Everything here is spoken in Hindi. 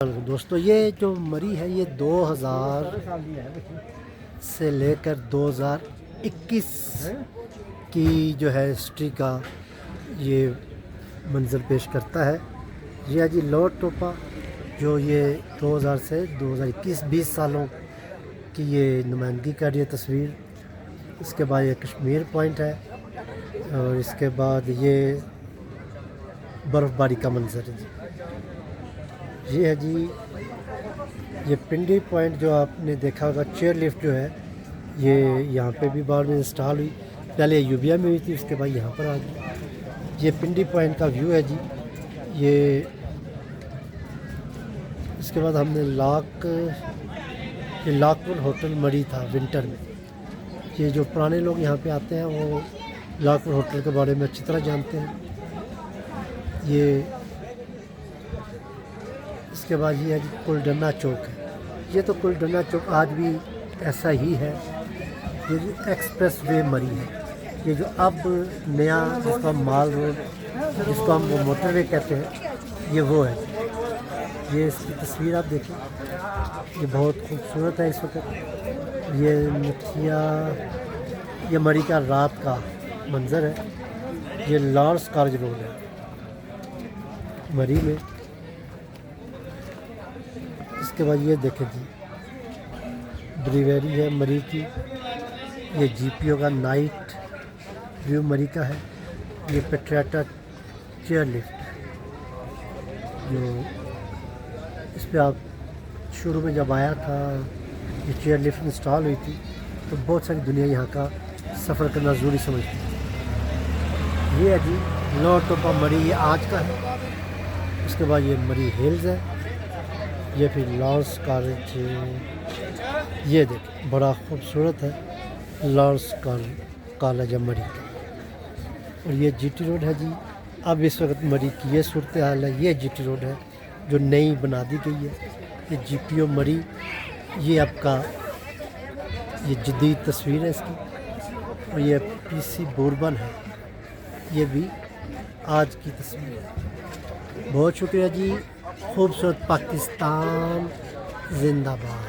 दोस्तों ये जो मरी है ये 2000 से लेकर 2021 की जो है हिस्ट्री का ये मंजर पेश करता है। ये है जी लोअर टोपा जो ये 2000 से 2021 20 सालों की ये नुमाइंदगी कर रही है तस्वीर। इसके बाद ये कश्मीर पॉइंट है और इसके बाद ये बर्फ़बारी का मंजर है जी। ये है जी ये पिंडी पॉइंट जो आपने देखा होगा, चेयर लिफ्ट जो है ये यहाँ पे भी बाद में इंस्टॉल हुई। पहले यूबिया में हुई थी, उसके बाद यहाँ पर आ गई। ये पिंडी पॉइंट का व्यू है जी। ये इसके बाद हमने लाकपुर होटल मरी था विंटर में। ये जो पुराने लोग यहाँ पे आते हैं वो लाकपुर होटल के बारे में अच्छी तरह जानते हैं। इसके बाद ये है जी कुलडन्ना चौक है। ये तो कुलडन्ना चौक आज भी ऐसा ही है। ये जो एक्सप्रेस वे मरी है, ये जो अब नया जिसका माल रोड जिसको हम वो मोटरवे कहते हैं, ये वो है। ये इसकी तस्वीर आप देखिए, ये बहुत खूबसूरत है इस वक्त। ये मिठिया ये मरी का रात का मंज़र है। ये लॉर्ड्स कॉलेज रोड है मरी में। इसके बाद ये देखें जी ब्रीवेरी है मरी की। ये जीपीओ का नाइट व्यू मरी का है। ये पेट्रियाटा चेयर लिफ्ट है जो इस पर आप शुरू में जब आया था ये चेयर लिफ्ट इंस्टॉल हुई थी तो बहुत सारी दुनिया यहाँ का सफ़र करना ज़रूरी समझती थी। ये है जी लोअर टोपा मरी, ये आज का है। उसके बाद ये मरी हिल्स है। ये फिर लॉर्ड्स कॉलेज, ये देख बड़ा खूबसूरत है लॉर्ड्स कॉलेज मरी का। और ये जीटी रोड है जी। अब इस वक्त मरी की ये सूरत हाल है। ये जीटी रोड है जो नई बना दी गई है। ये जीपीओ मरी, ये आपका ये जदीद तस्वीर है इसकी। और ये पीसी बोरबन है, ये भी आज की तस्वीर है। बहुत शुक्रिया जी। खूबसूरत पाकिस्तान जिंदाबाद।